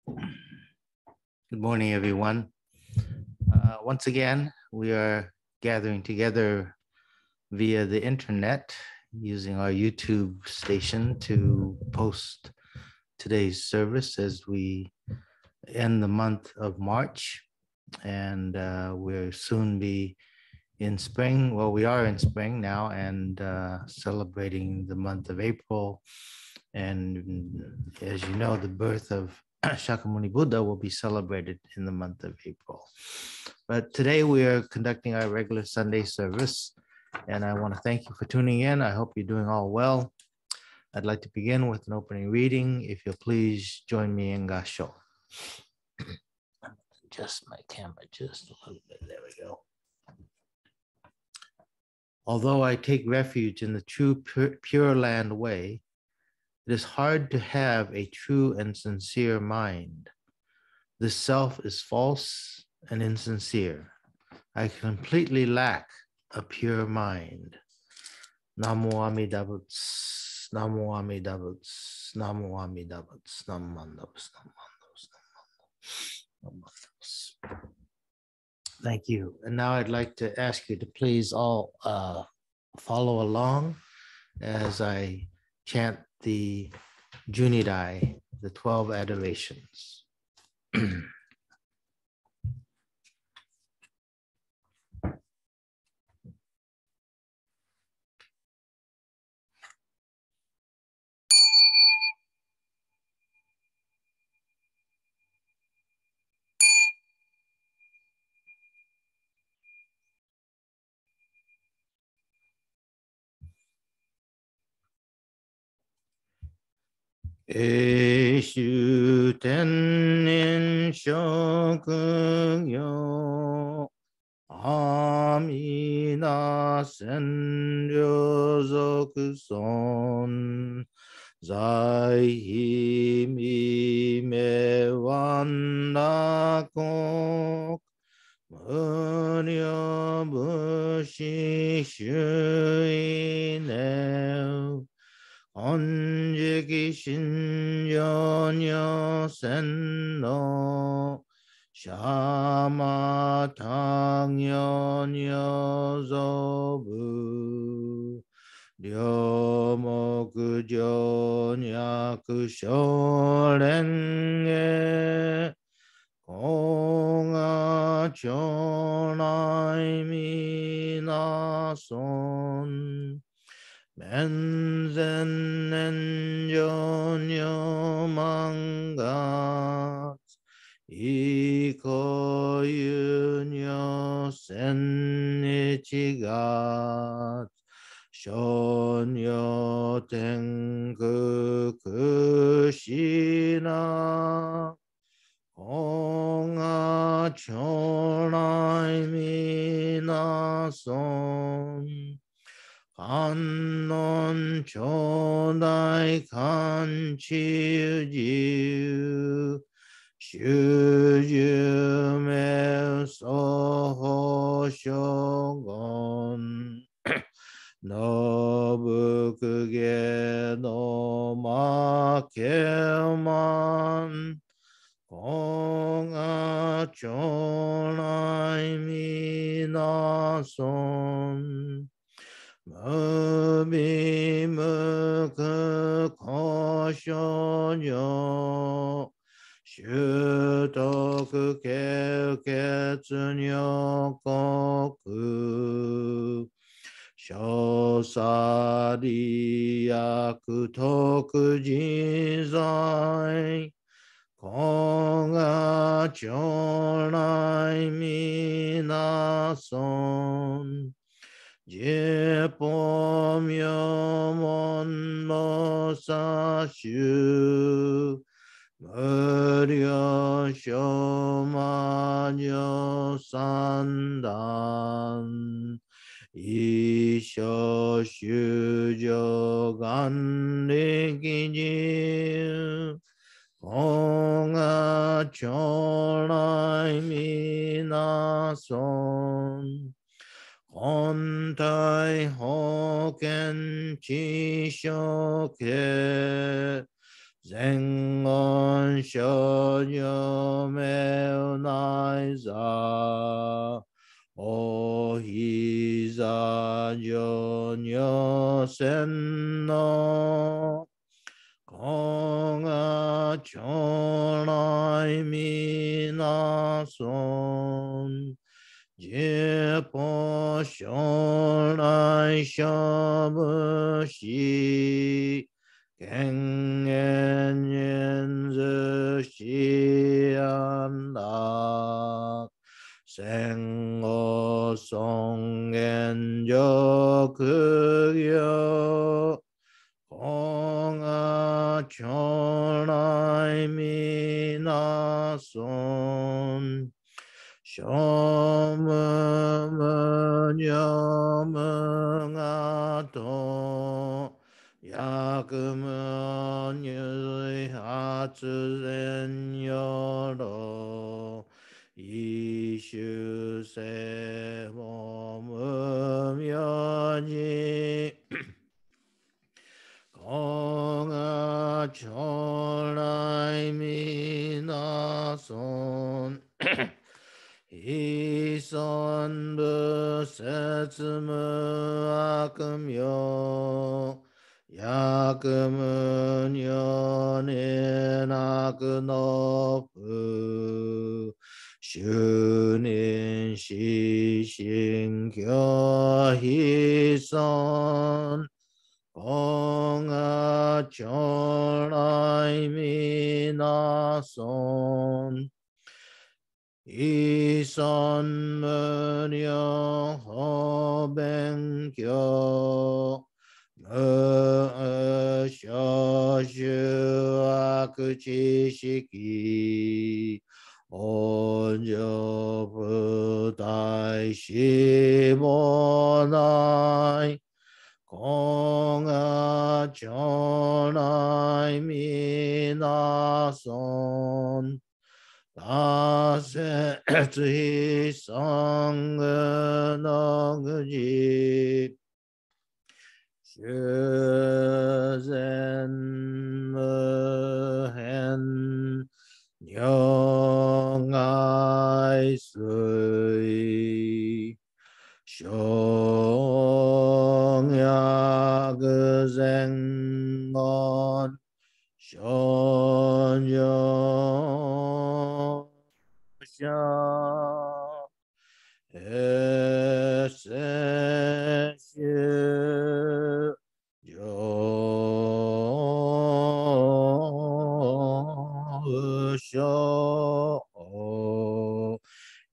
Good morning, everyone. Once again, we are gathering together via the internet using our YouTube station to post today's service as we end the month of March. And we'll soon be in spring. Well, we are in spring now and celebrating the month of April. And as you know, the birth of Shakyamuni Buddha will be celebrated in the month of April. But today we are conducting our regular Sunday service, and I want to thank you for tuning in. I hope you're doing all well. I'd like to begin with an opening reading. If you'll please join me in Gasho. Adjust my camera just a little bit. There we go. Although I take refuge in the true Pure Land way, it is hard to have a true and sincere mind. The self is false and insincere. I completely lack a pure mind. Namo Amida Butsu, Namo Amida Butsu, Namo Amida Butsu, Namo Amida Butsu, Namo Amida Butsu. Thank you. And now I'd like to ask you to please all follow along as I chant the Junidai, the 12 adorations. Eshu tenin shokugyo amina senryo zokuson zai mime wanda kok muryo bushi shuine onjiki shinjōnyō senno shama tangyōnyō zobu ryomoku jōnyaku shōrenge konga chōnai minason Menzen enjonyo mangat iko yunyo senichigat shonyo tenku kushina konga chonai minason Kannon chodai kanchi ujiu shuju me soho shogun nobukuge no makeman konga chonai minason Mubi muku koshojo Shutoku keuketsu nyokoku Shosari yaku toku jizai Konga chonai minason Jeppo myomon no sashu Muryo shomanyo sandan Isho shujo ganriki Konga chonai minason Hontai hoken chishoke 全言少女名を内座おひざ上女戦のこが将来みなそん十歩将来勝負し権限人図し安楽戦後尊厳上業こが将来みなそんしょむむにょむがと薬無入発前よろ一種性も無明寺こが将来みなそん依存部説無悪名薬無如になくの不修年死心教非尊こが将来みなそん依存無量法勉強無所修悪知識往生不大死亡内こが将来みなそん大説非三具の具事修善無変如外水小薬前言少女者平成修上所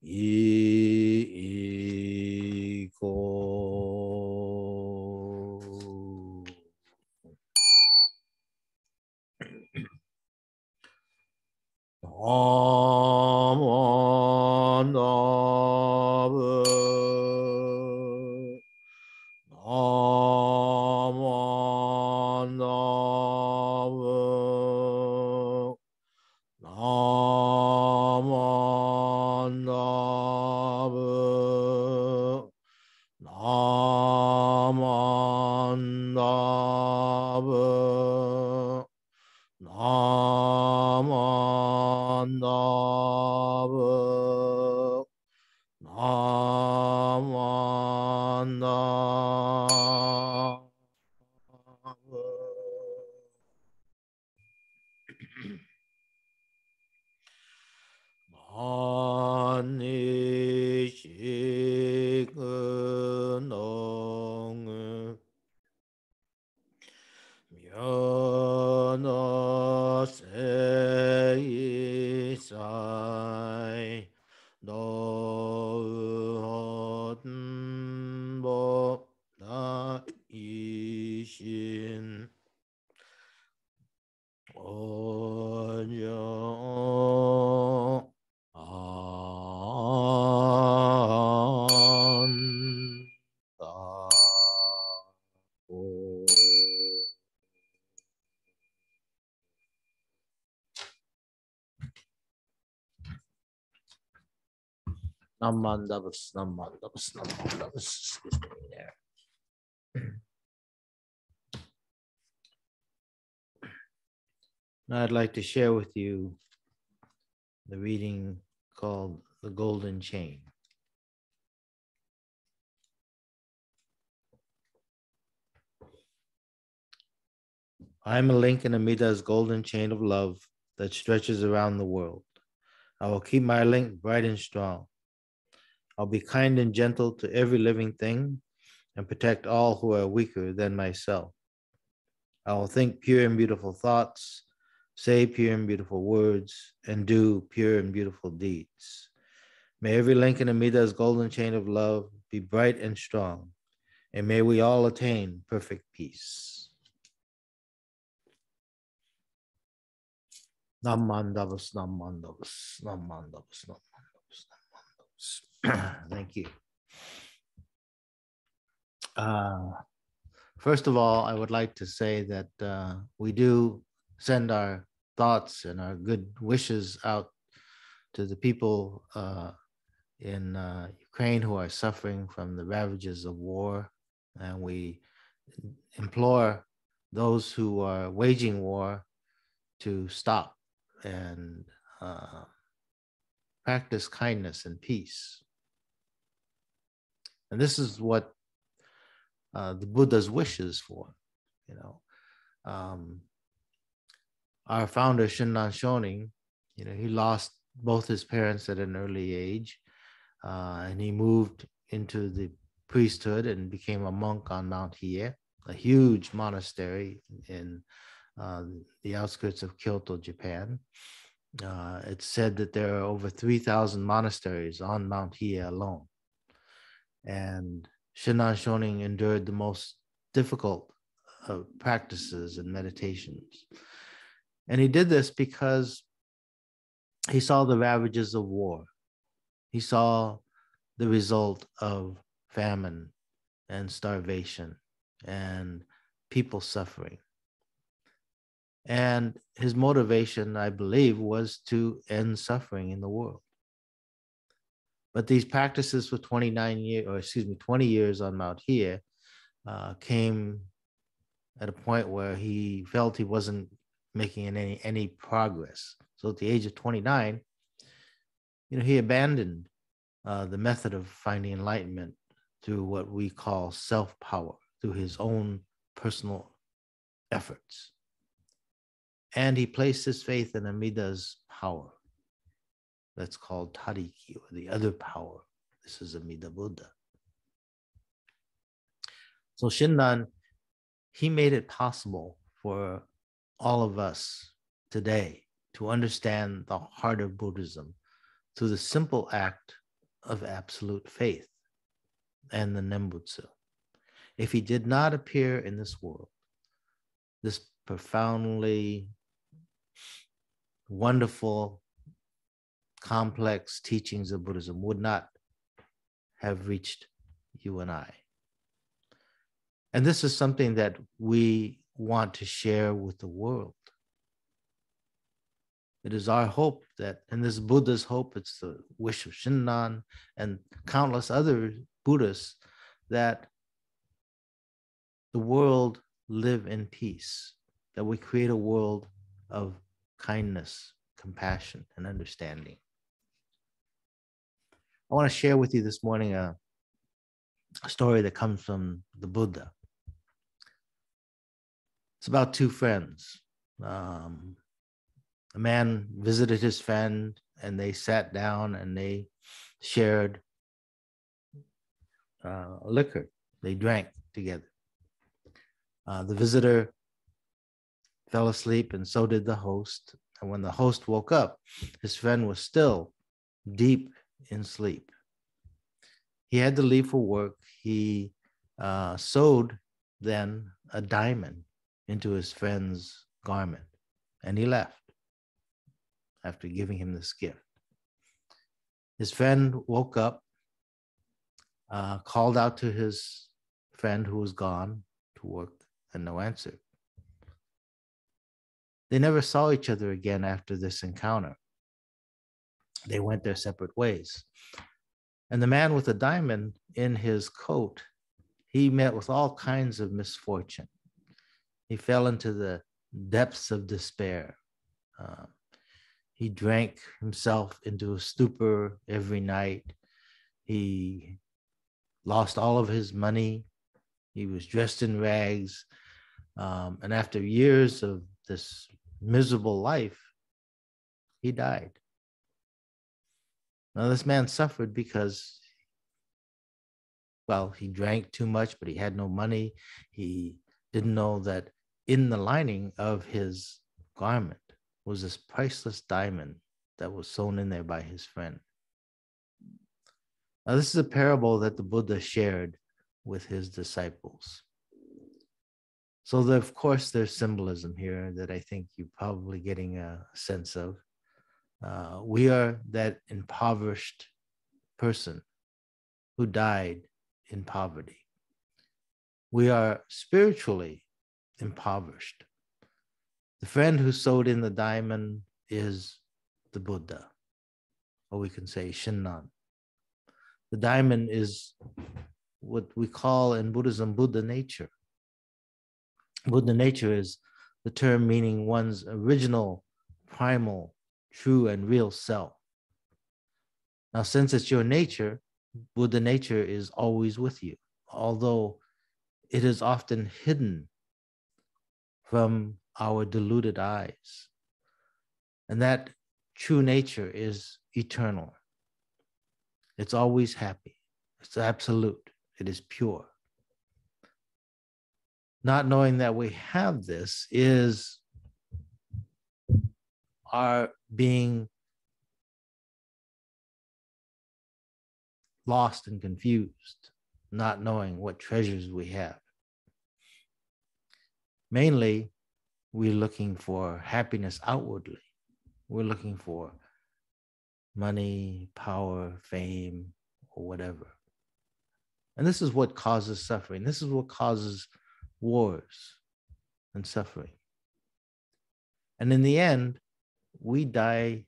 いこナモナブナモナブナモナブナモナブナモナブナモナブ万にしくのぐ妙の聖祭道本母大心おじょあんたお何万ダブス、何万ダブス、何万ダブス。I'd like to share with you the reading called The Golden Chain. I am a link in Amida's golden chain of love that stretches around the world. I will keep my link bright and strong. I'll be kind and gentle to every living thing and protect all who are weaker than myself. I will think pure and beautiful thoughts, say pure and beautiful words, and do pure and beautiful deeds. May every link in Amida's golden chain of love be bright and strong, and may we all attain perfect peace. Namandavas, namandavas, namandavas, namandavas, namandavas. Thank you. First of all, I would like to say that we do send our thoughts and our good wishes out to the people in Ukraine who are suffering from the ravages of war. And we implore those who are waging war to stop and practice kindness and peace. And this is what the Buddha's wishes for, you know. Our founder, Shinran Shonin, you know, he lost both his parents at an early age, and he moved into the priesthood and became a monk on Mount Hiei, a huge monastery in the outskirts of Kyoto, Japan. It's said that there are over 3,000 monasteries on Mount Hiei alone. And Shinran Shonin endured the most difficult practices and meditations. And he did this because he saw the ravages of war. He saw the result of famine and starvation and people suffering. And his motivation, I believe, was to end suffering in the world. But these practices for 20 years on Mount Hiei came at a point where he felt he wasn't making any progress. So at the age of 29, you know, he abandoned the method of finding enlightenment through what we call self-power, through his own personal efforts. And he placed his faith in Amida's power. That's called Tariki, or the other power. This is Amida Buddha. So Shinran, he made it possible for all of us today to understand the heart of Buddhism through the simple act of absolute faith and the Nembutsu. If he did not appear in this world, this profoundly wonderful, complex teachings of Buddhism would not have reached you and I. And this is something that we want to share with the world. It is our hope that, and this Buddha's hope, it's the wish of Shinran and countless other Buddhists, that the world live in peace, that we create a world of kindness, compassion, and understanding. I want to share with you this morning a story that comes from the Buddha. It's about two friends. A man visited his friend and they sat down and they shared liquor. They drank together. The visitor fell asleep and so did the host. And when the host woke up, his friend was still deep in sleep. He had to leave for work. He sewed then a diamond into his friend's garment, and he left after giving him this gift. His friend woke up, called out to his friend who was gone to work, and no answer. They never saw each other again after this encounter. They went their separate ways. And the man with the diamond in his coat, he met with all kinds of misfortune. He fell into the depths of despair. He drank himself into a stupor every night. He lost all of his money. He was dressed in rags. And after years of this miserable life, he died. Now, this man suffered because, well, he drank too much, but he had no money. He didn't know that in the lining of his garment was this priceless diamond that was sewn in there by his friend. Now, this is a parable that the Buddha shared with his disciples. So, of course, there's symbolism here that I think you're probably getting a sense of. We are that impoverished person who died in poverty. We are spiritually impoverished. The friend who sewed in the diamond is the Buddha, or we can say Shinran. The diamond is what we call in Buddhism Buddha nature. Buddha nature is the term meaning one's original, primal, true, and real self. Now, since it's your nature, Buddha nature is always with you, although it is often hidden from our deluded eyes. And that true nature is eternal. It's always happy. It's absolute. It is pure. Not knowing that we have this is our being lost and confused, not knowing what treasures we have. Mainly, we're looking for happiness outwardly. We're looking for money, power, fame, or whatever. And this is what causes suffering. This is what causes wars and suffering. And in the end, we die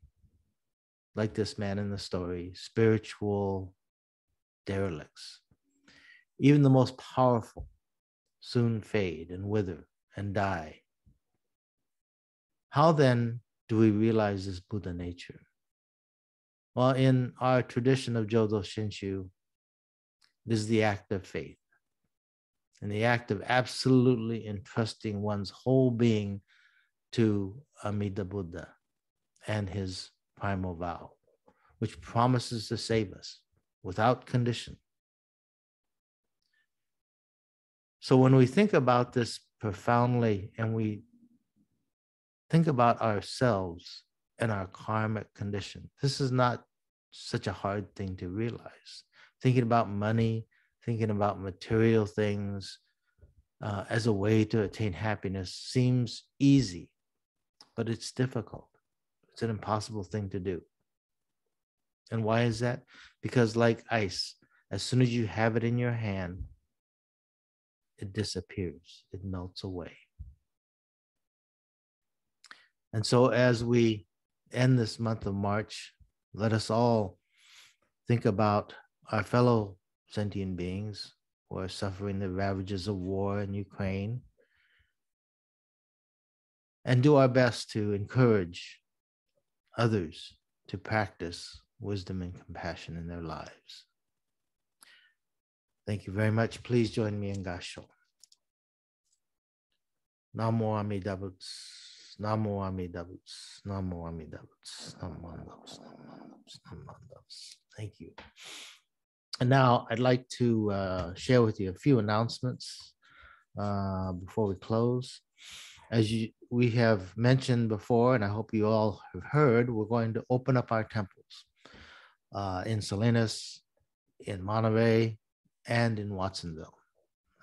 like this man in the story, spiritual derelicts. Even the most powerful soon fade and wither and die. How then do we realize this Buddha nature? Well, in our tradition of Jodo Shinshu, this is the act of faith and the act of absolutely entrusting one's whole being to Amida Buddha and his primal vow, which promises to save us without condition. So when we think about this profoundly and we think about ourselves and our karmic condition, this is not such a hard thing to realize. Thinking about money, thinking about material things as a way to attain happiness seems easy, but it's difficult. It's an impossible thing to do. And why is that? Because like ice, as soon as you have it in your hand, it disappears, it melts away. And so as we end this month of March, let us all think about our fellow sentient beings who are suffering the ravages of war in Ukraine and do our best to encourage others to practice wisdom and compassion in their lives. Thank you very much. Please join me in Gasho. Namo Amida Butsu, Namo Amida Butsu, Namo Amida Butsu, Namo Amida Butsu, Namo Amida Butsu. Thank you. And now I'd like to share with you a few announcements before we close. As we have mentioned before, and I hope you all have heard, we're going to open up our temples in Salinas, in Monterey, and in Watsonville.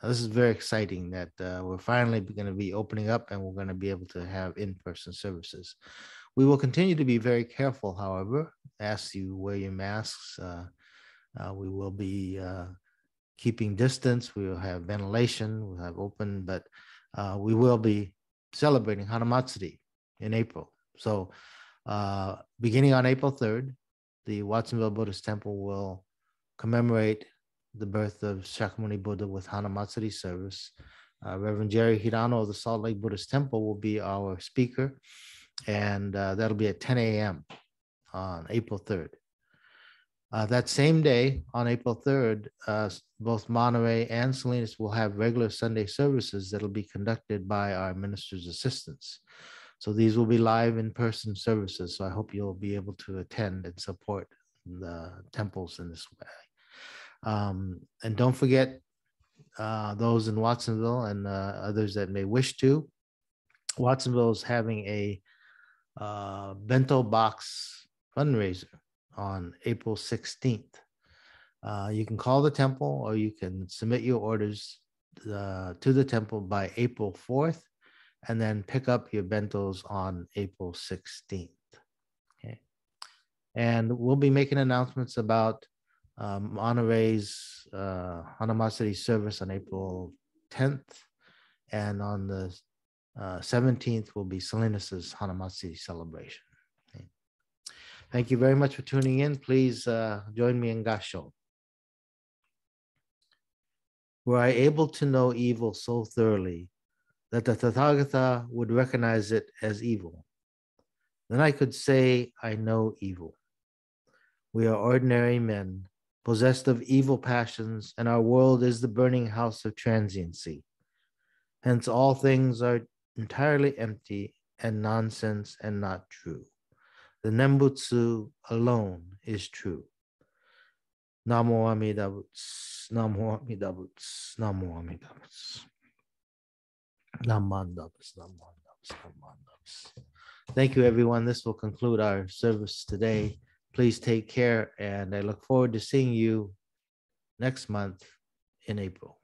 Now, this is very exciting that we're finally going to be opening up and we're going to be able to have in-person services. We will continue to be very careful, however, ask you wear your masks. We will be keeping distance. We will have ventilation. We'll have open, but we will be celebrating Hanamatsuri in April. So beginning on April 3rd, the Watsonville Buddhist Temple will commemorate the birth of Shakyamuni Buddha with Hanamatsuri service. Reverend Jerry Hirano of the Salt Lake Buddhist Temple will be our speaker. And that'll be at 10 a.m. on April 3rd. That same day, on April 3rd, both Monterey and Salinas will have regular Sunday services that'll be conducted by our minister's assistants. So these will be live in-person services. So I hope you'll be able to attend and support the temples in this way. And don't forget those in Watsonville and others that may wish to. Watsonville is having a bento box fundraiser on April 16th. You can call the temple or you can submit your orders to the temple by April 4th and then pick up your bentos on April 16th. Okay. And we'll be making announcements about Monterey's Hanamatsuri service on April 10th. And on the 17th will be Salinas's Hanamatsuri celebration. Okay. Thank you very much for tuning in. Please join me in Gasho. Were I able to know evil so thoroughly that the Tathagata would recognize it as evil, then I could say I know evil. We are ordinary men, possessed of evil passions, and our world is the burning house of transiency. Hence all things are entirely empty and nonsense and not true. The Nembutsu alone is true. Namo Amida Butsu, Namo Amida Butsu, Namo Amida Butsu. Thank you, everyone. This will conclude our service today. Please take care, and I look forward to seeing you next month in April.